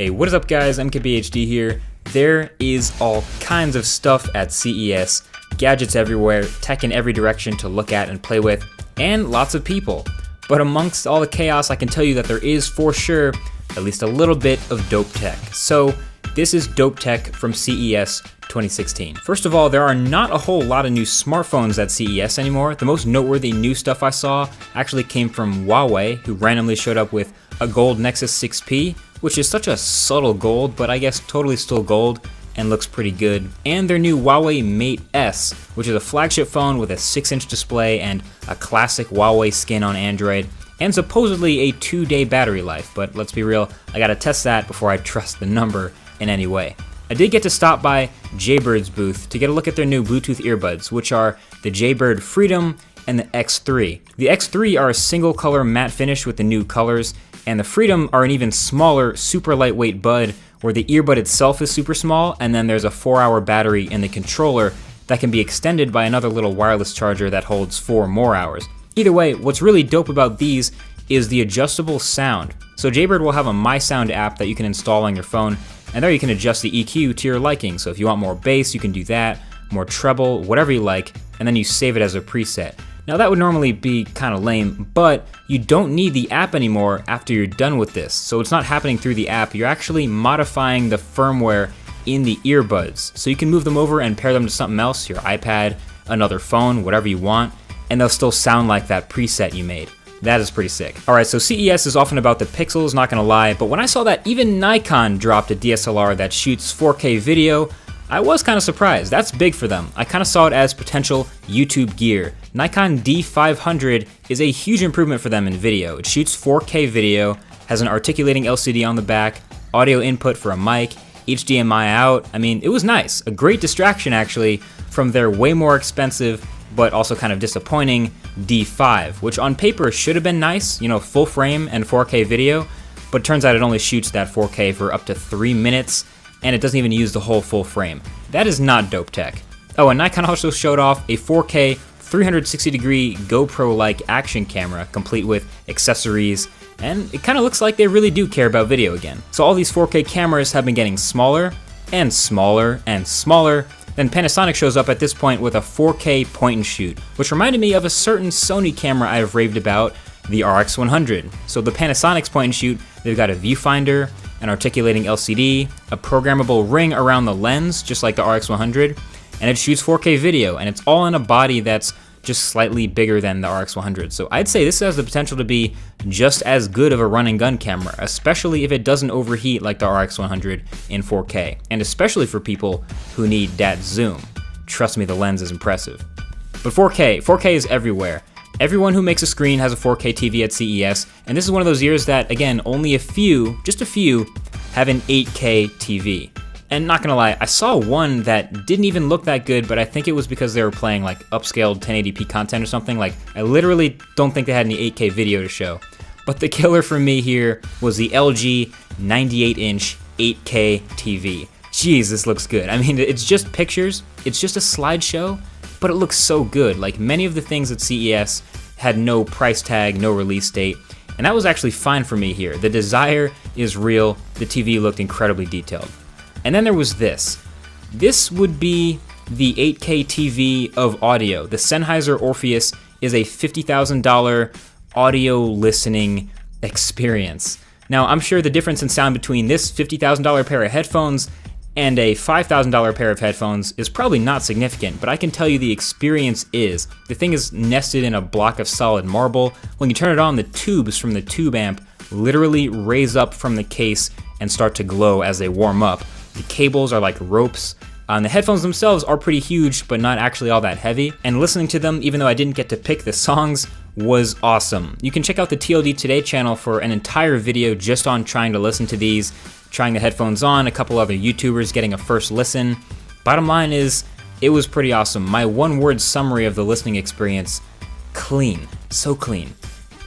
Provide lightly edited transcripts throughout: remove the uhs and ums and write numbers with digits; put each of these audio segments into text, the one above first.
Hey, what is up guys, MKBHD here. There is all kinds of stuff at CES, gadgets everywhere, tech in every direction to look at and play with, and lots of people. But amongst all the chaos, I can tell you that there is for sure at least a little bit of dope tech. So this is dope tech from CES 2016. First of all, there are not a whole lot of new smartphones at CES anymore. The most noteworthy new stuff I saw actually came from Huawei, who randomly showed up with a gold Nexus 6P, which is such a subtle gold, but I guess totally still gold and looks pretty good. And their new Huawei Mate S, which is a flagship phone with a 6-inch display and a classic Huawei skin on Android, and supposedly a 2-day battery life, but let's be real, I gotta test that before I trust the number in any way. I did get to stop by Jaybird's booth to get a look at their new Bluetooth earbuds, which are the Jaybird Freedom and the X3. The X3 are a single color matte finish with the new colors, and the Freedom are an even smaller, super lightweight bud where the earbud itself is super small, and then there's a 4-hour battery in the controller that can be extended by another little wireless charger that holds 4 more hours. Either way, what's really dope about these is the adjustable sound. So Jaybird will have a My Sound app that you can install on your phone, and there you can adjust the EQ to your liking. So if you want more bass, you can do that, more treble, whatever you like, and then you save it as a preset. Now that would normally be kind of lame, but you don't need the app anymore after you're done with this. So it's not happening through the app, you're actually modifying the firmware in the earbuds. So you can move them over and pair them to something else, your iPad, another phone, whatever you want, and they'll still sound like that preset you made. That is pretty sick. Alright, so CES is often about the pixels, not gonna lie, but when I saw that even Nikon dropped a DSLR that shoots 4K video, I was kind of surprised. That's big for them. I kind of saw it as potential YouTube gear. Nikon D500 is a huge improvement for them in video. It shoots 4K video, has an articulating LCD on the back, audio input for a mic, HDMI out. I mean, it was nice. A great distraction actually from their way more expensive but also kind of disappointing D5, which on paper should have been nice, you know, full frame and 4K video, but turns out it only shoots that 4K for up to 3 minutes, and it doesn't even use the whole full frame. That is not dope tech. Oh, and Nikon also showed off a 4K 360-degree GoPro-like action camera, complete with accessories, and it kind of looks like they really do care about video again. So all these 4K cameras have been getting smaller, and smaller, and smaller. Then Panasonic shows up at this point with a 4K point and shoot, which reminded me of a certain Sony camera I've raved about, the RX100. So the Panasonic's point and shoot, they've got a viewfinder, an articulating LCD, a programmable ring around the lens, just like the RX100, and it shoots 4K video, and it's all in a body that's just slightly bigger than the RX100. So I'd say this has the potential to be just as good of a run and gun camera, especially if it doesn't overheat like the RX100 in 4K, and especially for people who need that zoom. Trust me, the lens is impressive. But 4K is everywhere. Everyone who makes a screen has a 4K TV at CES, and this is one of those years that, again, only a few, just a few, have an 8K TV. And not gonna lie, I saw one that didn't even look that good, but I think it was because they were playing like upscaled 1080p content or something. Like, I literally don't think they had any 8K video to show. But the killer for me here was the LG 98-inch 8K TV. Jeez, this looks good. I mean, it's just pictures, it's just a slideshow, but it looks so good. Like, many of the things at CES had no price tag, no release date, and that was actually fine for me here. The desire is real, the TV looked incredibly detailed. And then there was this. This would be the 8K TV of audio. The Sennheiser Orpheus is a $50,000 audio listening experience. Now, I'm sure the difference in sound between this $50,000 pair of headphones and a $5,000 pair of headphones is probably not significant, but I can tell you the experience is. The thing is nested in a block of solid marble. When you turn it on, the tubes from the tube amp literally raise up from the case and start to glow as they warm up. The cables are like ropes. The headphones themselves are pretty huge, but not actually all that heavy. And listening to them, even though I didn't get to pick the songs, was awesome. You can check out the TLD Today channel for an entire video just on trying to listen to these, trying the headphones on, a couple other YouTubers getting a first listen. Bottom line is, it was pretty awesome. My one-word summary of the listening experience, clean, so clean.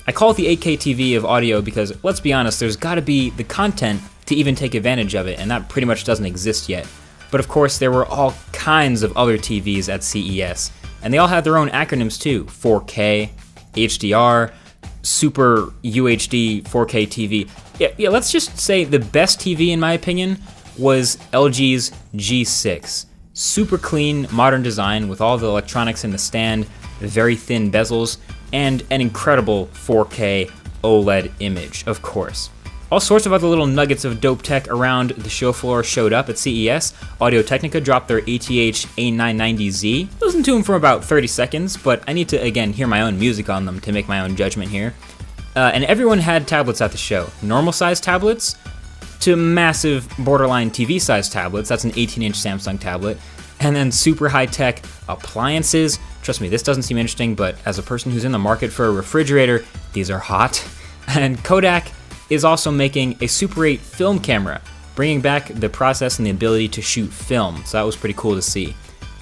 I call it the 8K TV of audio because, let's be honest, there's gotta be the content to even take advantage of it, and that pretty much doesn't exist yet. But of course, there were all kinds of other TVs at CES, and they all had their own acronyms too. 4K, HDR, Super UHD 4K TV. Yeah, let's just say the best TV in my opinion was LG's G6. Super clean, modern design with all the electronics in the stand, very thin bezels, and an incredible 4K OLED image, of course. All sorts of other little nuggets of dope tech around the show floor showed up at CES. Audio-Technica dropped their ATH A990Z. Listened to them for about 30 seconds, but I need to, again, hear my own music on them to make my own judgment here. And everyone had tablets at the show. Normal-sized tablets to massive borderline TV-sized tablets. That's an 18-inch Samsung tablet. And then super high-tech appliances. Trust me, this doesn't seem interesting, but as a person who's in the market for a refrigerator, these are hot. And Kodak is also making a Super 8 film camera, bringing back the process and the ability to shoot film, so that was pretty cool to see.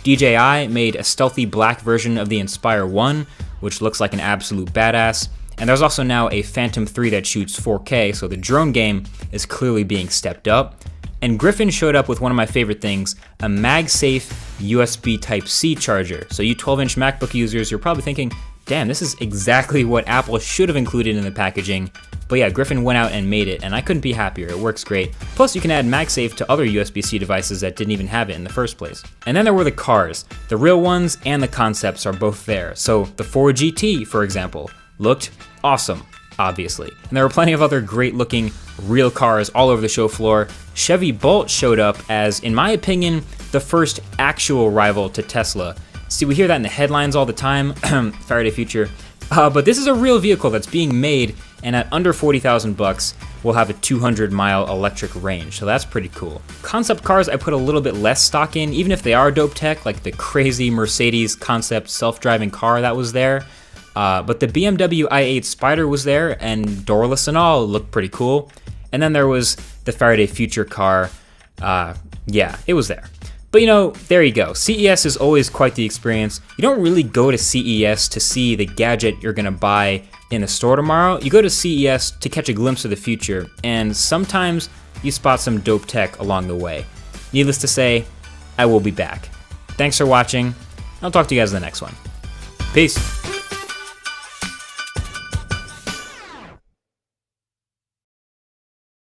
DJI made a stealthy black version of the Inspire 1, which looks like an absolute badass, and there's also now a Phantom 3 that shoots 4K, so the drone game is clearly being stepped up. And Griffin showed up with one of my favorite things, a MagSafe USB Type-C charger. So you 12-inch MacBook users, you're probably thinking, damn, this is exactly what Apple should have included in the packaging. But yeah, Griffin went out and made it, and I couldn't be happier. It works great. Plus, you can add MagSafe to other USB-C devices that didn't even have it in the first place. And then there were the cars. The real ones and the concepts are both there. So the Ford GT, for example, looked awesome, obviously. And there were plenty of other great-looking real cars all over the show floor. Chevy Bolt showed up as, in my opinion, the first actual rival to Tesla. See, we hear that in the headlines all the time, Faraday Future, but this is a real vehicle that's being made, and at under 40,000 bucks, will have a 200-mile electric range, so that's pretty cool. Concept cars I put a little bit less stock in, even if they are dope tech, like the crazy Mercedes concept self-driving car that was there. But the BMW i8 Spider was there, and doorless and all, looked pretty cool. And then there was the Faraday Future car. Yeah, it was there. But you know, there you go. CES is always quite the experience. You don't really go to CES to see the gadget you're gonna buy in the store tomorrow. You go to CES to catch a glimpse of the future, and sometimes you spot some dope tech along the way. Needless to say, I will be back. Thanks for watching. I'll talk to you guys in the next one. Peace.